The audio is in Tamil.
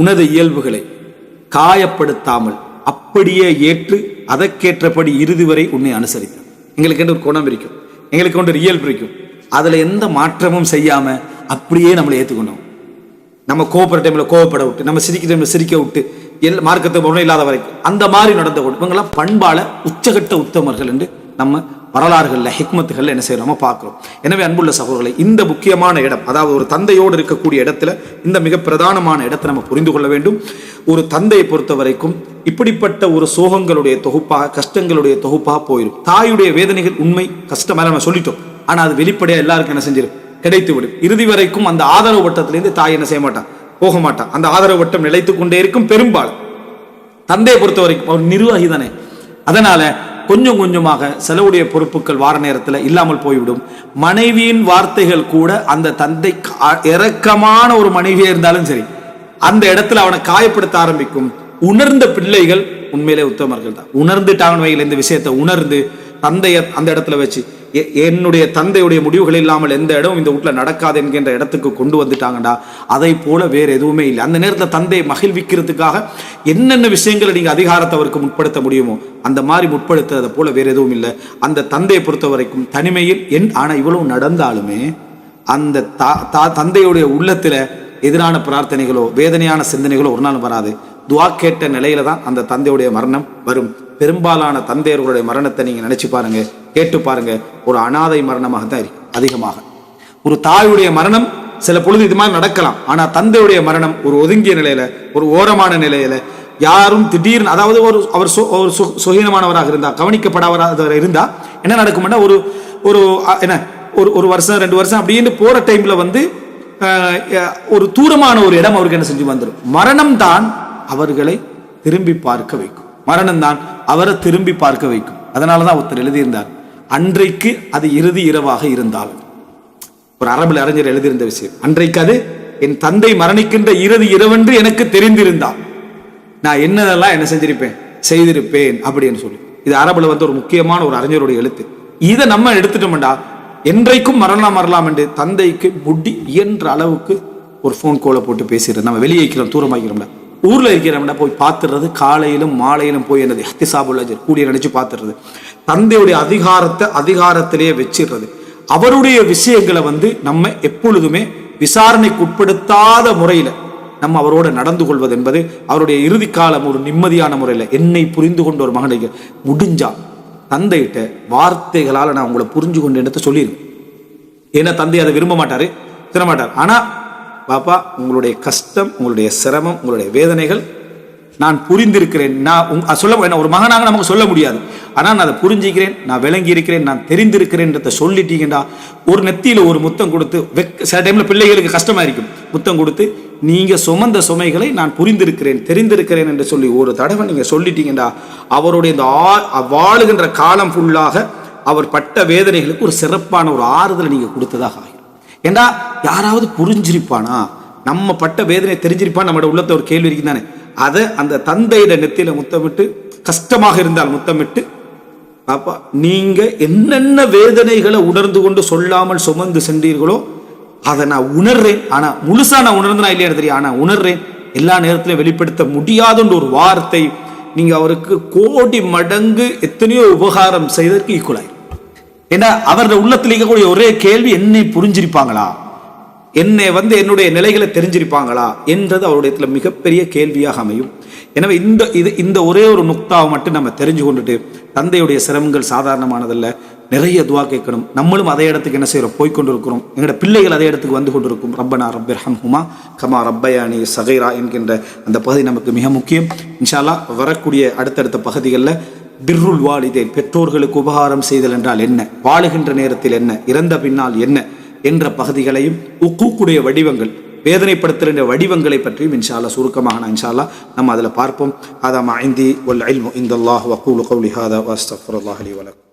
உனது இயல்புகளை காயப்படுத்தாமல் அப்படியே ஏற்று அதற்கேற்றபடி இறுதி வரை உன்னை அனுசரித்தான். எங்களுக்கு என்று ஒரு குணம் இருக்கும், எங்களுக்கு ஒன்று இயல்பு இருக்கும், அதுல எந்த மாற்றமும் செய்யாம அப்படியே நம்மளை ஏற்றுக்கணும். நம்ம கோபப்படுற டைம்ல கோபப்பட விட்டு, நம்ம சிரிக்கிற டைம்ல சிரிக்க விட்டு, மார்க்கத்தை உணவு இல்லாத வரைக்கும் அந்த மாதிரி நடந்த இவங்கெல்லாம் பண்பால உச்சகட்ட உத்தமர்கள் என்று நம்ம வரலாறுகளில் ஹிக்மத்துகள் என்ன செய்யறோமோ பார்க்கிறோம். எனவே அன்புள்ள சகோதரர்களை, இந்த முக்கியமான இடம், அதாவது ஒரு தந்தையோடு இருக்கக்கூடிய இடத்துல இந்த மிக பிரதானமான இடத்தை நம்ம புரிந்து கொள்ள வேண்டும். ஒரு தந்தையை பொறுத்த வரைக்கும் இப்படிப்பட்ட ஒரு சோகங்களுடைய தொகுப்பாக, கஷ்டங்களுடைய தொகுப்பாக போயிடும். தாயுடைய வேதனைகள் உண்மை கஷ்டமாக நம்ம சொல்லிட்டோம், ஆனா அது வெளிப்படையா எல்லாருக்கும் என்ன செஞ்சிடும், கிடைத்து விடும். இறுதி வரைக்கும் அந்த ஆதரவு வட்டத்திலிருந்து தாய் என்ன செய்ய மாட்டான், போக மாட்டான். அந்த ஆதரவு வட்டம் நிலைத்து கொண்டே இருக்கும். பெரும்பாலும் தந்தையை பொறுத்த வரைக்கும் அவர் நிர்வாகி தானே, அதனால கொஞ்சம் கொஞ்சமாக செலவுடைய பொறுப்புகள் வார நேரத்தில் இல்லாமல் போய்விடும். மனைவியின் வார்த்தைகள் கூட அந்த தந்தை இரக்கமான ஒரு மனைவியா இருந்தாலும் சரி, அந்த இடத்துல அவனை காயப்படுத்த ஆரம்பிக்கும். உணர்ந்த பிள்ளைகள் உண்மையிலே உத்தமர்கள் தான். உணர்ந்துட்டாங்கன்னு வைகள், இந்த விஷயத்தை உணர்ந்து தந்தையை அந்த இடத்துல வச்சு, என்னுடைய தந்தையுடைய முடிவுகள் இல்லாமல் எந்த இடம் இந்த வீட்டில் நடக்காது என்கின்ற இடத்துக்கு கொண்டு வந்துட்டாங்கடா, அதை போல வேற எதுவுமே இல்லை. அந்த நேரத்தில் தந்தையை மகிழ்விக்கிறதுக்காக என்னென்ன விஷயங்களை நீங்க அதிகாரத்தை அவருக்கு முற்படுத்த முடியுமோ அந்த மாதிரி முற்படுத்துறதை போல வேற எதுவும் இல்லை. அந்த தந்தையை பொறுத்த வரைக்கும் தனிமையில் ஆனா இவ்வளவு நடந்தாலுமே அந்த தந்தையுடைய உள்ளத்துல எதிரான பிரார்த்தனைகளோ வேதனையான சிந்தனைகளோ ஒரு நாள் வராது. துவா கேட்ட நிலையில தான் அந்த தந்தையுடைய மரணம் வரும். பெரும்பாலான தந்தையர்களுடைய மரணத்தை நீங்க நினைச்சு பாருங்க, கேட்டு பாருங்க, ஒரு அனாதை மரணமாக தான் இருக்கு. அதிகமாக ஒரு தாயுடைய மரணம் சில பொழுது இது மாதிரி நடக்கலாம், ஆனா தந்தையுடைய மரணம் ஒரு ஒதுங்கிய நிலையில, ஒரு ஓரமான நிலையில, யாரும் திடீர்னு, அதாவது அவர் சுகீனமானவராக இருந்தா, கவனிக்கப்படாதவராக இருந்தா என்ன நடக்கும்னா, ஒரு வருஷம் 2 வருஷம் அப்படின்னு போற டைம்ல ஒரு தூரமான ஒரு இடம் அவருக்கு என்ன செஞ்சு வந்துடும். மரணம் தான் அவர்களை திரும்பி பார்க்க வைக்கும். மரணம் தான் அவரை திரும்பி பார்க்க வைக்கும். அதனாலதான் ஒருத்தர் எழுதியிருந்தார், அன்றைக்கு அது இறுதி இரவாக இருந்தாலும். ஒரு அரபுல அறிஞர் எழுதியிருந்த விஷயம், அன்றைக்கு அது என் தந்தை மரணிக்கின்ற இறுதி இரவென்று எனக்கு தெரிந்திருந்தால் நான் என்னதெல்லாம் என்ன செஞ்சிருப்பேன், செய்திருப்பேன் அப்படின்னு சொல்லி. இது அரபுல ஒரு முக்கியமான ஒரு அறிஞருடைய எழுத்து. இதை நம்ம எடுத்துட்டோம்டா என்றைக்கும் மறலாம் என்று தந்தைக்கு முடி இயன்ற அளவுக்கு ஒரு போன் கோலை போட்டு பேசிடுறது. நம்ம வெளியே இருக்கிறோம், தூரமாக்கிறோம்ல, ஊர்ல இருக்கிறோம்னா போய் பார்த்துடுறது, காலையிலும் மாலையிலும் போய் என்னது இஹ்திசாபுல் அஜர் கூடிய நினைச்சு பார்த்துடுறது. தந்தையுடைய அதிகாரத்திலேயே வச்சிடுறது. அவருடைய விஷயங்களை நம்ம எப்பொழுதுமே விசாரணைக்கு உட்படுத்தாத முறையில நம்ம அவரோட நடந்து கொள்வது என்பது அவருடைய இறுதி காலம் ஒரு நிம்மதியான முறையில. என்னை புரிந்து கொண்ட ஒரு மகனை முடிஞ்சா தந்தைகிட்ட வார்த்தைகளால் நான் உங்களை புரிஞ்சு கொண்டு எடுத்து சொல்லிடுவேன். ஏன்னா தந்தை அதை விரும்ப மாட்டாரு, திறமாட்டார். ஆனா பாப்பா, உங்களுடைய கஷ்டம், உங்களுடைய சிரமம், உங்களுடைய வேதனைகள் நான் புரிந்திருக்கிறேன். நான் சொல்ல ஒரு மகனாக நமக்கு சொல்ல முடியாது, ஆனால் நான் அதை புரிஞ்சுக்கிறேன், நான் விளங்கி இருக்கிறேன், நான் தெரிந்திருக்கிறேன் சொல்லிட்டீங்கடா. ஒரு நெத்தியில ஒரு முத்தம் கொடுத்து, சில டைம்ல பிள்ளைகளுக்கு கஷ்டமா இருக்கும், முத்தம் கொடுத்து நீங்க சுமந்த சுமைகளை நான் புரிந்திருக்கிறேன், தெரிந்திருக்கிறேன் என்று சொல்லி ஒரு தடவை நீங்க சொல்லிட்டீங்கடா, அவருடைய இந்த வாழுகின்ற காலம் ஃபுல்லாக அவர் பட்ட வேதனைகளுக்கு ஒரு சிறப்பான ஒரு ஆறுதலை நீங்க கொடுத்ததாக ஆகும். ஏண்டா யாராவது புரிஞ்சிருப்பானா, நம்ம பட்ட வேதனை தெரிஞ்சிருப்பான், நம்மளோட உள்ளத்தை ஒரு கேள்வி இருக்கு தானே. அதை அந்த தந்தையிட நெத்தியில முத்தமிட்டு, கஷ்டமாக இருந்தால் முத்தமிட்டு, பாப்பா நீங்க என்னென்ன வேதனைகளை உணர்ந்து கொண்டு சொல்லாமல் சுமந்து சென்றீர்களோ அதை நான் உணர்றேன். ஆனா முழுசா நான் உணர்ந்தனா இல்லையா தெரியும், ஆனா உணர்றேன். எல்லா நேரத்திலும் வெளிப்படுத்த முடியாதுன்ற ஒரு வார்த்தை நீங்க அவருக்கு கோடி மடங்கு எத்தனையோ உபகாரம் செய்ததற்கு ஈக்குவலாயிரும். ஏன்னா அவருடைய உள்ளத்தில் இருக்கக்கூடிய ஒரே கேள்வி, என்னை புரிஞ்சிருப்பாங்களா, என்னை என்னுடைய நிலைகளை தெரிஞ்சிருப்பாங்களா என்றது அவருடைய மிகப்பெரிய கேள்வியாக அமையும். எனவே இந்த ஒரே ஒரு நுக்தாவை மட்டும் நம்ம தெரிஞ்சு கொண்டுட்டு, தந்தையுடைய சிரமங்கள் சாதாரணமானதல்ல, நிறைய துவா கேட்கணும். நம்மளும் அதே இடத்துக்கு என்ன செய்யறோம், போய்கொண்டிருக்கிறோம். எங்களோட பிள்ளைகள் அதே இடத்துக்கு வந்து கொண்டிருக்கும். ரப்பனா ரப்பிர்ஹம்ஹுமா கமா ரப்பயானி சகைரா என்கின்ற அந்த பகுதி நமக்கு மிக முக்கியம். இன்ஷா அல்லாஹ் வரக்கூடிய அடுத்தடுத்த பகுதிகளில் பிர்ருல் வாலிதைன், பெற்றோர்களுக்கு உபகாரம் செய்தல் என்றால் என்ன, வாழுகின்ற நேரத்தில் என்ன, இறந்த பின்னால் என்ன என்ற பகுதிகளையும், உக்கூக்குடைய வடிவங்கள், வேதனைப்படுத்துகின்ற வடிவங்களை பற்றியும் இன்ஷா அல்லாஹ் சுருக்கமாக இன்ஷா அல்லாஹ் நம்ம அதில் பார்ப்போம். ஹாதா மா இந்தி வல் இல்மு இந்தல்லாஹ் வ கூலு கௌலி ஹாதா வ அஸ்தக்ஃபிருல்லாஹ் லி வ லக்கும்.